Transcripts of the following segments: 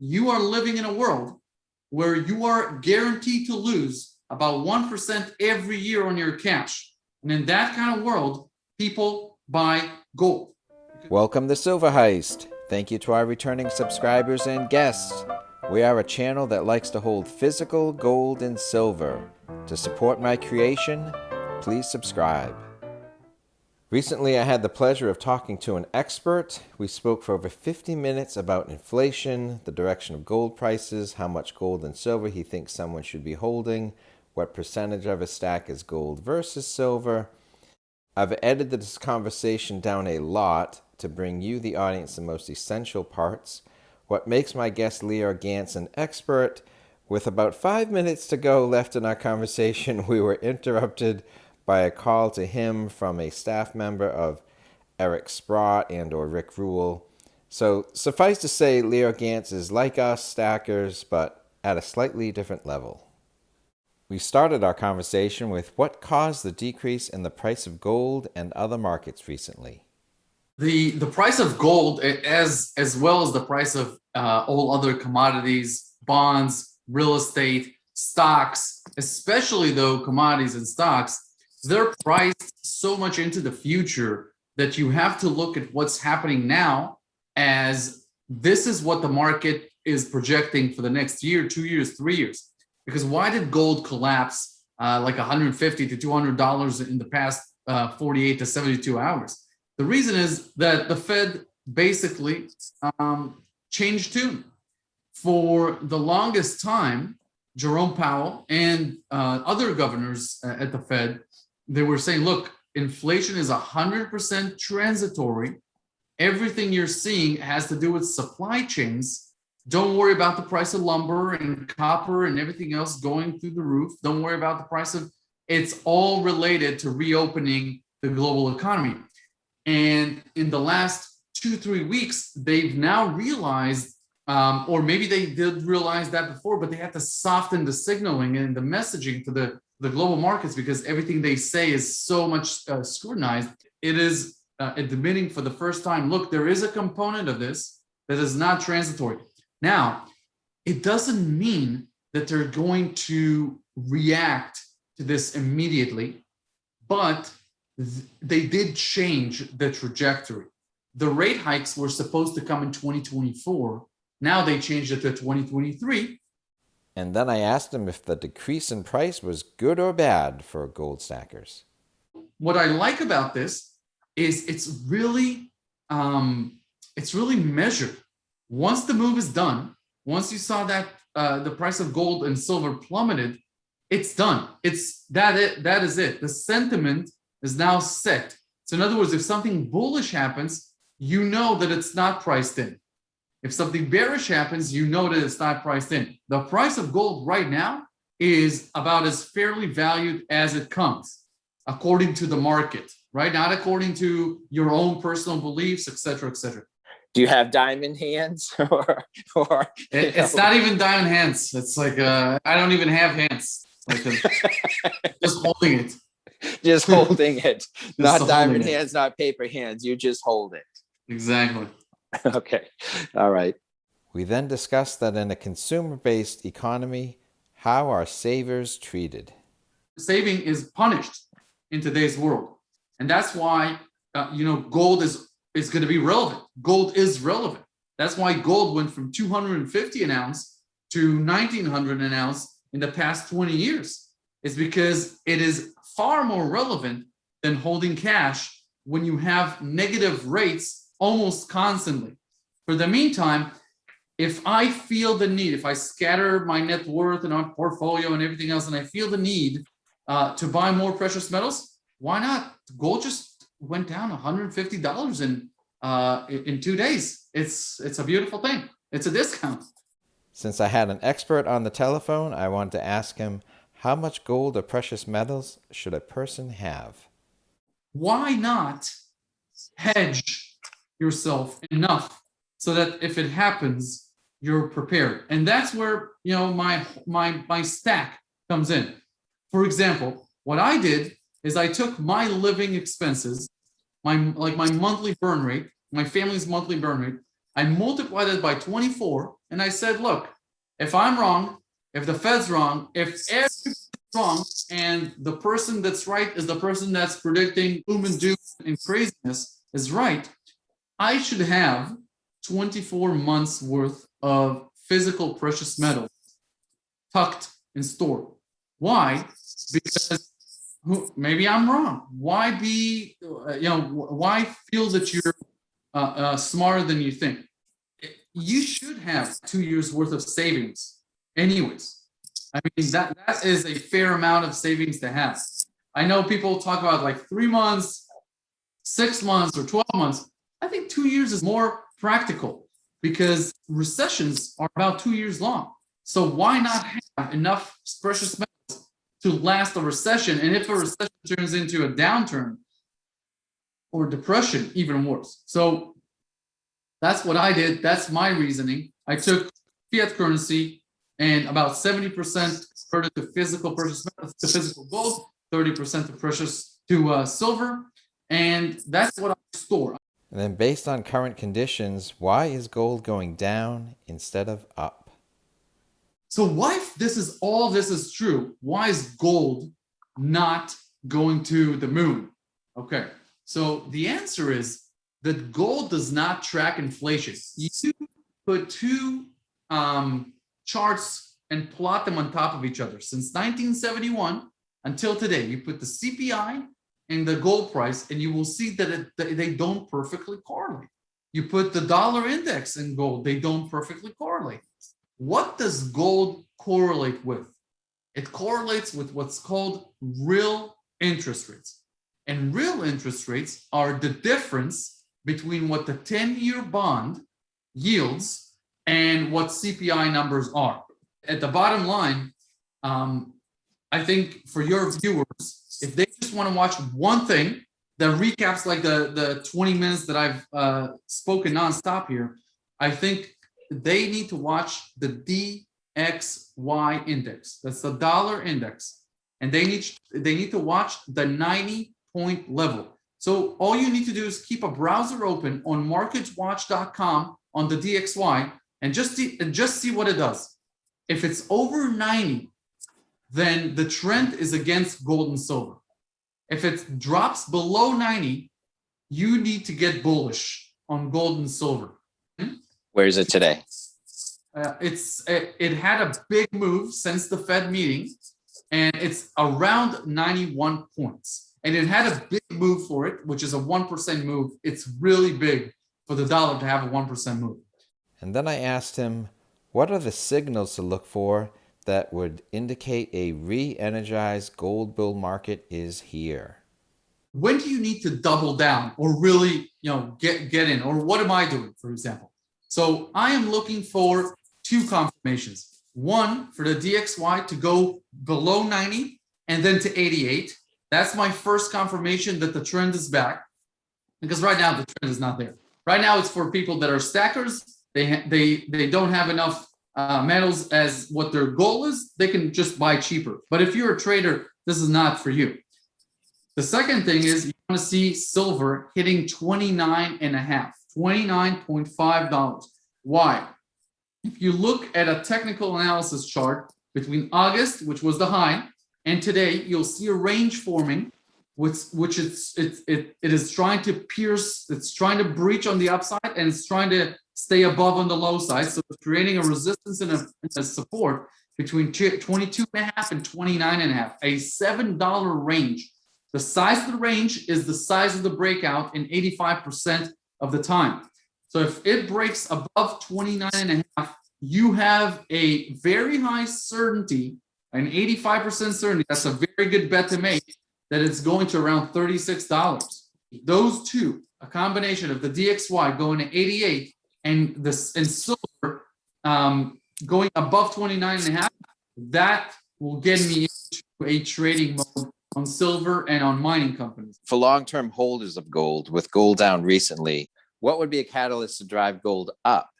you are living in a world where you are guaranteed to lose about 1% every year on your cash. And in that kind of world, people buy gold. Welcome to Silver Heist. Thank you to our returning subscribers and guests. We are a channel that likes to hold physical gold and silver. To support my creation, please subscribe. Recently, I had the pleasure of talking to an expert. We spoke for over 50 minutes about inflation, the direction of gold prices, how much gold and silver he thinks someone should be holding, what percentage of his stack is gold versus silver. I've edited this conversation down a lot to bring you, the audience, the most essential parts. What makes my guest Lior Gantz an expert? With about 5 minutes to go left in our conversation, we were interrupted by a call to him from a staff member of Eric Sprott and or Rick Rule. So suffice to say, Lior Gantz is like us, stackers, but at a slightly different level. We started our conversation with what caused the decrease in the price of gold and other markets recently. The price of gold, as well as the price of all other commodities, bonds, real estate, stocks, especially though commodities and stocks, they're priced so much into the future that you have to look at what's happening now as this is what the market is projecting for the next year, 2 years, 3 years. Because why did gold collapse like $150 to $200 in the past 48 to 72 hours? The reason is that the Fed basically changed tune. For the longest time, Jerome Powell and other governors at the Fed, they were saying, look, inflation is 100% transitory. Everything you're seeing has to do with supply chains. Don't worry about the price of lumber and copper and everything else going through the roof. Don't worry about the price of, it's all related to reopening the global economy. And in the last 2-3 weeks, they've now realized, or maybe they did realize that before, but they had to soften the signaling and the messaging to the global markets because everything they say is so much scrutinized. It is admitting for the first time, look, there is a component of this that is not transitory. Now, it doesn't mean that they're going to react to this immediately, but they did change the trajectory. The rate hikes were supposed to come in 2024. Now they changed it to 2023. And then I asked him if the decrease in price was good or bad for gold stackers. What I like about this is it's really measured. Once the move is done, once you saw that the price of gold and silver plummeted, it's done. That is it. The sentiment is now set. So in other words, if something bullish happens, you know that it's not priced in. If something bearish happens, you know that it's not priced in. The price of gold right now is about as fairly valued as it comes, according to the market, right? Not according to your own personal beliefs, et cetera, et cetera. Do you have diamond hands or it's not even diamond hands. It's like I don't even have hands. Like just holding it. Just holding it. Not diamond it. Hands, not paper hands. You just hold it. Exactly. Okay. All right. We then discussed that in a consumer-based economy, how are savers treated? Saving is punished in today's world. And that's why, gold is going to be relevant. Gold is relevant. That's why gold went from $250 an ounce to $1,900 an ounce in the past 20 years. It's because it is far more relevant than holding cash when you have negative rates almost constantly. For the meantime, if I feel the need, if I scatter my net worth and our portfolio and everything else, and I feel the need to buy more precious metals, why not? Gold just went down $150 in 2 days. It's a beautiful thing. It's a discount. Since I had an expert on the telephone, I wanted to ask him, how much gold or precious metals should a person have? Why not hedge yourself enough so that if it happens, you're prepared? And that's where my stack comes in. For example, what I did is I took my living expenses, my monthly burn rate, my family's monthly burn rate, I multiplied it by 24, and I said, look, if I'm wrong, if the Fed's wrong, if everybody's wrong, and the person that's right is the person that's predicting gloom and doom and craziness is right, I should have 24 months worth of physical precious metals tucked and stored. Why? Because maybe I'm wrong. Why be, why feel that you're smarter than you think? You should have 2 years worth of savings anyways. I mean, that is a fair amount of savings to have. I know people talk about like 3 months, 6 months, or 12 months. I think 2 years is more practical because recessions are about 2 years long. So why not have enough precious metals to last a recession? And if a recession turns into a downturn or depression, even worse. So that's what I did. That's my reasoning. I took fiat currency and about 70% converted to physical precious metals, to physical gold, 30% to silver, and that's what I store. And then based on current conditions, why is gold going down instead of up? So why, if this is true, why is gold not going to the moon? Okay, so the answer is that gold does not track inflation. You put two charts and plot them on top of each other. Since 1971 until today, you put the CPI and the gold price, and you will see that they don't perfectly correlate. You put the dollar index in gold, they don't perfectly correlate. What does gold correlate with? It correlates with what's called real interest rates. And real interest rates are the difference between what the 10-year bond yields and what CPI numbers are. At the bottom line, I think for your viewers, if they just want to watch one thing that recaps like the 20 minutes that I've spoken nonstop here, I think they need to watch the DXY index. That's the dollar index. And they need to watch the 90-point level. So all you need to do is keep a browser open on marketswatch.com on the DXY and just see what it does. If it's over 90, then the trend is against gold and silver. If it drops below 90, you need to get bullish on gold and silver. Where is it today? It had a big move since the Fed meeting, and it's around 91 points. And it had a big move for it, which is a 1% move. It's really big for the dollar to have a 1% move. And then I asked him, what are the signals to look for that would indicate a re-energized gold bull market is here? When do you need to double down or really, get in? Or what am I doing, for example? So I am looking for two confirmations. One, for the DXY to go below 90 and then to 88. That's my first confirmation that the trend is back, because right now the trend is not there. Right now it's for people that are stackers. They don't have enough metals as what their goal is. They can just buy cheaper. But if you're a trader, this is not for you. The second thing is you want to see silver hitting 29.5, $29.5. Why? If you look at a technical analysis chart between August, which was the high, and today, you'll see a range forming, which it is trying to pierce. It's trying to breach on the upside, and it's trying to stay above on the low side. So it's creating a resistance and a support between 22.5 and 29.5, a $7 range. The size of the range is the size of the breakout in 85% of the time. So if it breaks above 29.5, you have a very high certainty, an 85% certainty. That's a very good bet to make that it's going to around $36. Those two, a combination of the DXY going to 88 and silver going above 29.5, that will get me into a trading mode on silver and on mining companies. For long-term holders of gold, with gold down recently, what would be a catalyst to drive gold up?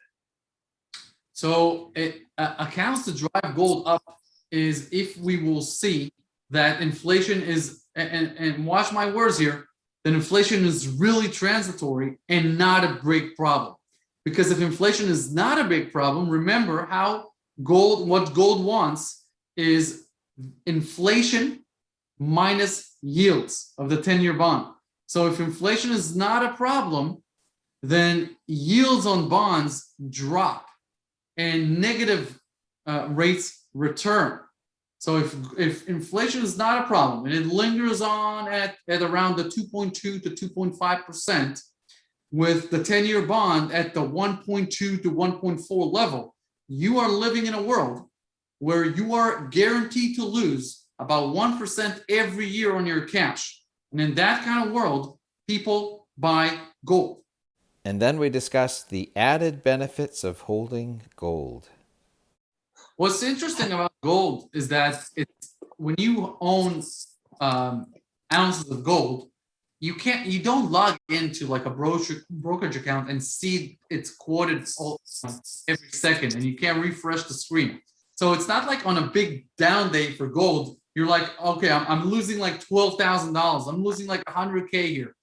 So a catalyst to drive gold up is if we will see that inflation is, and watch my words here, that inflation is really transitory and not a great problem. Because if inflation is not a big problem, remember what gold wants is inflation minus yields of the 10-year bond. So if inflation is not a problem, then yields on bonds drop and negative rates return. So if inflation is not a problem and it lingers on at around the 2.2 to 2.5%, with the 10-year bond at the 1.2 to 1.4 level, you are living in a world where you are guaranteed to lose about 1% every year on your cash. And in that kind of world, people buy gold. And then we discuss the added benefits of holding gold. What's interesting about gold is that when you own ounces of gold, you don't log into like a brokerage account and see it's quoted every second, and you can't refresh the screen. So it's not like on a big down day for gold, you're like, okay, I'm losing like $12,000. I'm losing like 100K here.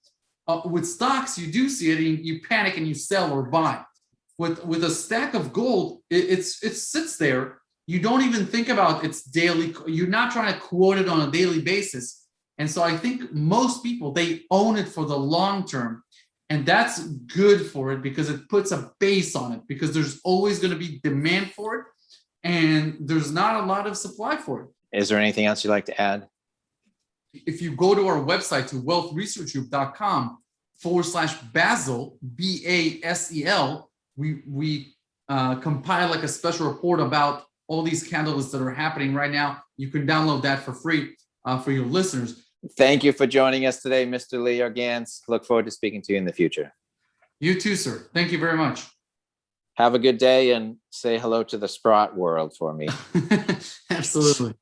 With stocks, you do see it, and you panic and you sell or buy. With a stack of gold, it sits there. You don't even think about its daily. You're not trying to quote it on a daily basis. And so I think most people, they own it for the long term. And that's good for it because it puts a base on it, because there's always going to be demand for it. And there's not a lot of supply for it. Is there anything else you'd like to add? If you go to our website, to wealthresearchgroup.com/Basel, BASEL, we compile like a special report about all these catalysts that are happening right now. You can download that for free for your listeners. Thank you for joining us today, Mr. Lior Gantz. Look forward to speaking to you in the future. You too, sir. Thank you very much. Have a good day and say hello to the Sprott world for me. Absolutely.